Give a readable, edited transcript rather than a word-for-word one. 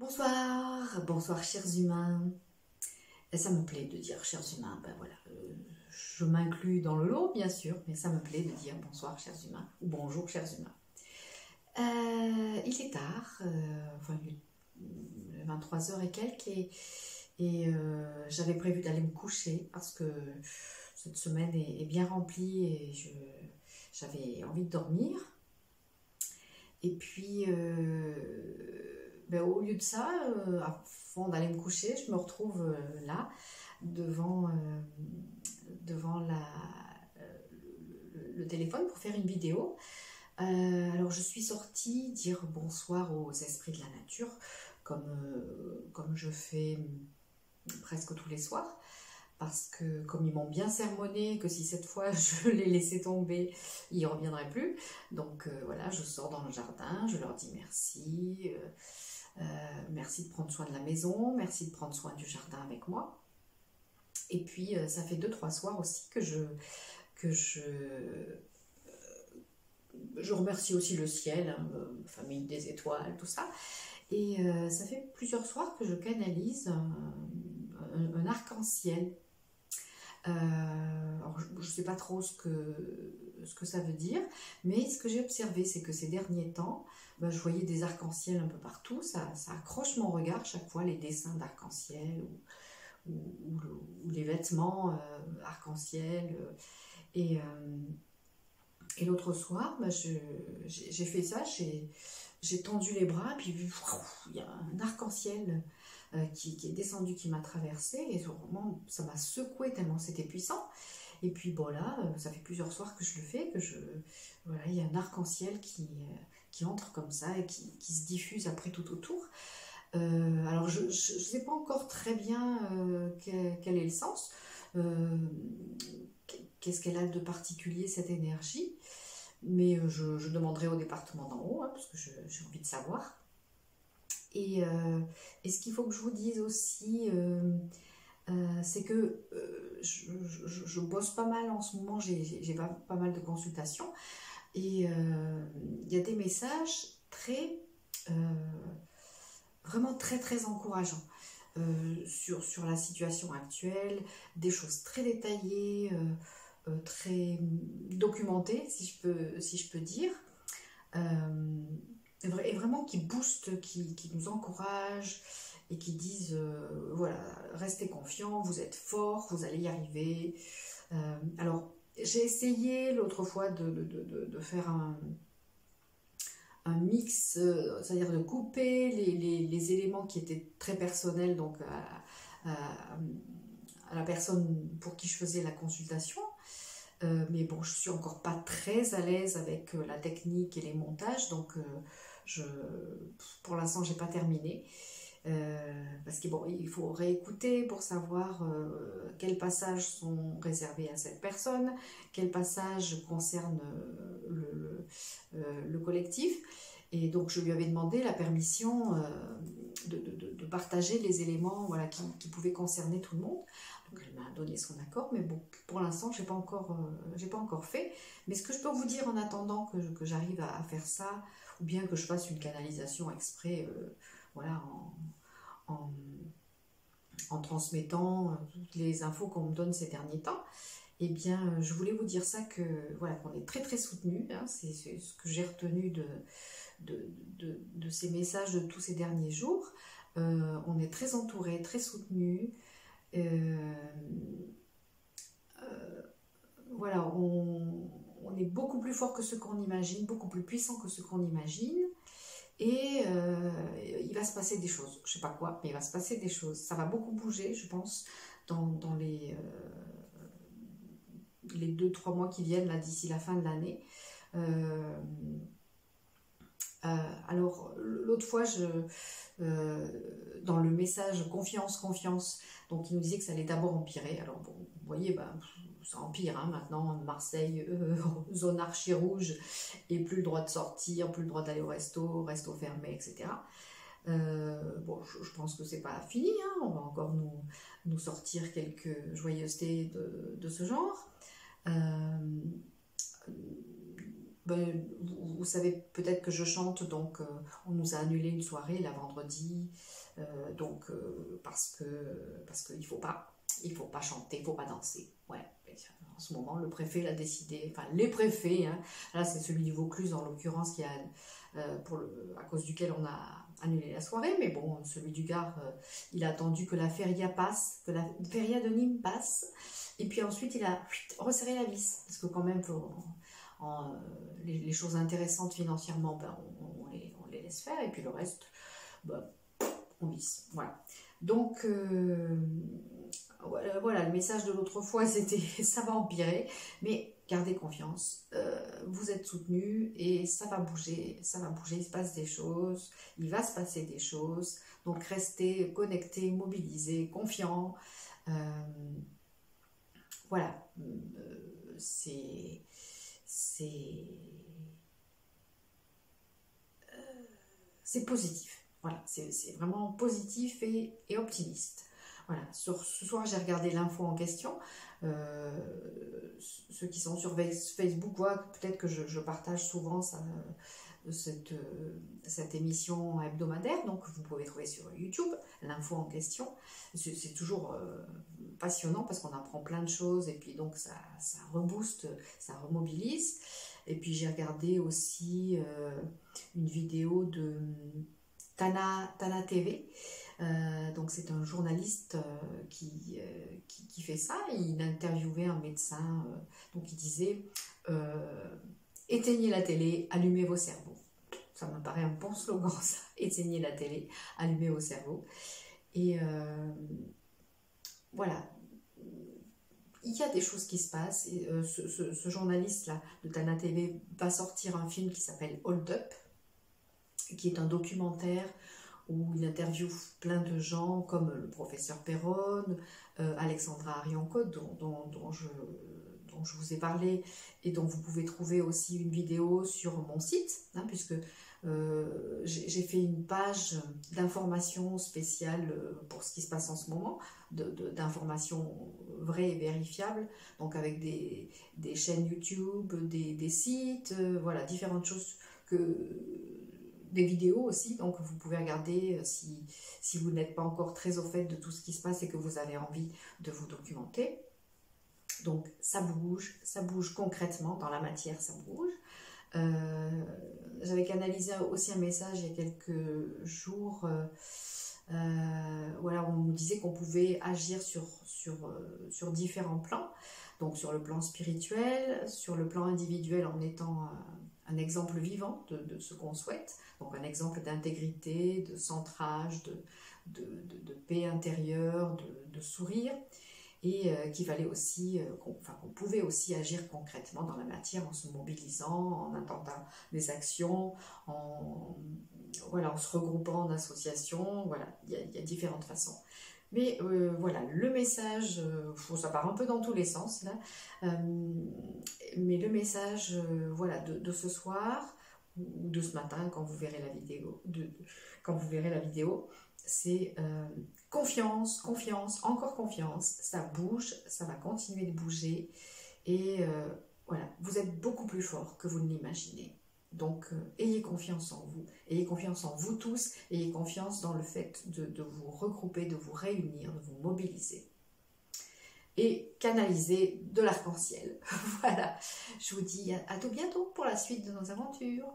Bonsoir, bonsoir chers humains. Et ça me plaît de dire chers humains, ben voilà, je m'inclus dans le lot bien sûr, mais ça me plaît de dire bonsoir chers humains ou bonjour chers humains. Il est tard, enfin 23 h et quelques, et j'avais prévu d'aller me coucher parce que cette semaine est bien remplie et j'avais envie de dormir. Et puis, au lieu de ça, avant d'aller me coucher, je me retrouve là, devant, le téléphone pour faire une vidéo. Alors, je suis sortie dire bonsoir aux esprits de la nature, comme je fais presque tous les soirs. Parce que comme ils m'ont bien sermonné, que si cette fois je les laissais tomber, ils ne reviendraient plus. Donc voilà, je sors dans le jardin, je leur dis merci, merci de prendre soin de la maison, merci de prendre soin du jardin avec moi. Et puis ça fait 2-3 soirs aussi que je remercie aussi le ciel, hein, famille des étoiles, tout ça. Et ça fait plusieurs soirs que je canalise un arc-en-ciel. Alors je ne sais pas trop ce que ça veut dire, mais ce que j'ai observé, c'est que ces derniers temps, je voyais des arcs-en-ciel un peu partout, ça accroche mon regard chaque fois, les dessins d'arc-en-ciel ou les vêtements arc-en-ciel. Et l'autre soir, j'ai fait ça, j'ai tendu les bras, puis il y a un arc-en-ciel qui est descendu, qui m'a traversé, et vraiment ça m'a secoué tellement c'était puissant. Et puis bon là, ça fait plusieurs soirs que je le fais, voilà, il y a un arc-en-ciel qui entre comme ça et qui se diffuse après tout autour. Alors je ne sais pas encore très bien quel est le sens, qu'est-ce qu'elle a de particulier cette énergie, mais je demanderai au département d'en haut, hein, parce que j'ai envie de savoir. Et ce qu'il faut que je vous dise aussi, c'est que je bosse pas mal en ce moment, j'ai pas mal de consultations, et il y a des messages vraiment très très encourageants sur la situation actuelle, des choses très détaillées, très documentées, si je peux dire. Et vraiment qui boostent, qui nous encouragent et qui disent voilà, restez confiants, vous êtes forts, vous allez y arriver. Alors j'ai essayé l'autre fois de faire un mix, c'est-à-dire de couper les éléments qui étaient très personnels donc à la personne pour qui je faisais la consultation. Mais bon, je suis encore pas très à l'aise avec la technique et les montages, donc pour l'instant j'ai pas terminé, parce que bon, il faut réécouter pour savoir quels passages sont réservés à cette personne, quels passages concernent le collectif. Et donc je lui avais demandé la permission de partager les éléments, voilà, qui pouvaient concerner tout le monde. Donc elle m'a donné son accord, mais bon, pour l'instant j'ai pas encore fait. Mais ce que je peux vous dire en attendant que j'arrive à faire ça, ou bien que je fasse une canalisation exprès, voilà, en transmettant toutes les infos qu'on me donne ces derniers temps, eh bien je voulais vous dire ça, que voilà, qu'on est très très soutenu, hein, c'est ce que j'ai retenu de ces messages de tous ces derniers jours. On est très entouré, très soutenu. Voilà, on est beaucoup plus fort que ce qu'on imagine, beaucoup plus puissant que ce qu'on imagine, et il va se passer des choses, je sais pas quoi, mais il va se passer des choses, ça va beaucoup bouger, je pense, dans les 2-3 mois qui viennent, là, d'ici la fin de l'année. Alors l'autre fois, dans le message confiance, donc il nous disait que ça allait d'abord empirer. Alors bon, vous voyez, ça empire, hein, maintenant, Marseille, zone archi rouge, et plus le droit de sortir, plus le droit d'aller au resto fermé, etc. Bon, je pense que c'est pas fini, hein, on va encore nous sortir quelques joyeusetés de ce genre. vous savez peut-être que je chante, donc on nous a annulé une soirée la vendredi, parce qu'il faut pas chanter, il faut pas danser. Ouais. En ce moment, le préfet l'a décidé, enfin les préfets, hein, là c'est celui du Vaucluse en l'occurrence qui a à cause duquel on a annulé la soirée, mais bon, celui du Gard, il a attendu que la feria passe, que la feria de Nîmes passe, et puis ensuite il a resserré la vis, parce que quand même les choses intéressantes financièrement, ben, on les laisse faire, et puis le reste, ben, on visse. Voilà. Donc, voilà, le message de l'autre fois, c'était ça va empirer, mais gardez confiance, vous êtes soutenus et ça va bouger, il se passe des choses, il va se passer des choses, donc restez connectés, mobilisés, confiants. Voilà, c'est positif. Voilà, c'est vraiment positif et optimiste. Voilà, ce soir j'ai regardé l'info en question. Ceux qui sont sur Facebook voient peut-être que je partage souvent cette émission hebdomadaire, donc vous pouvez trouver sur YouTube l'info en question. C'est toujours passionnant parce qu'on apprend plein de choses et puis donc ça rebooste, ça remobilise. Et puis j'ai regardé aussi une vidéo de Tana TV. Donc c'est un journaliste qui fait ça. Il interviewait un médecin, donc il disait éteignez la télé, allumez vos cerveaux. Ça me paraît un bon slogan ça, éteignez la télé, allumez vos cerveaux. Et voilà, il y a des choses qui se passent. Et, ce journaliste-là de Tana TV va sortir un film qui s'appelle Hold Up, qui est un documentaire où il interviewe plein de gens comme le professeur Perron, Alexandra Ariancote, dont je vous ai parlé et dont vous pouvez trouver aussi une vidéo sur mon site, hein, puisque j'ai fait une page d'information spéciale pour ce qui se passe en ce moment, d'informations vraies et vérifiables, donc avec des chaînes YouTube, des sites, voilà, différentes choses des vidéos aussi, donc vous pouvez regarder si vous n'êtes pas encore très au fait de tout ce qui se passe et que vous avez envie de vous documenter. Donc ça bouge concrètement, dans la matière ça bouge. J'avais canalisé aussi un message il y a quelques jours, voilà, on nous disait qu'on pouvait agir sur différents plans, donc sur le plan spirituel, sur le plan individuel en étant un exemple vivant de ce qu'on souhaite, donc un exemple d'intégrité, de centrage, de paix intérieure, de sourire, et qu'il fallait aussi, qu'on pouvait aussi agir concrètement dans la matière en se mobilisant, en intentant des actions, en se regroupant en associations, voilà, il y a différentes façons. Mais voilà, le message, ça part un peu dans tous les sens là, mais le message voilà, de ce soir ou de ce matin quand vous verrez la vidéo, c'est confiance, encore confiance, ça bouge, ça va continuer de bouger et voilà, vous êtes beaucoup plus fort que vous ne l'imaginez. Donc, ayez confiance en vous tous, ayez confiance dans le fait de vous regrouper, de vous réunir, de vous mobiliser. Et canaliser de l'arc-en-ciel. Voilà, je vous dis à tout bientôt pour la suite de nos aventures.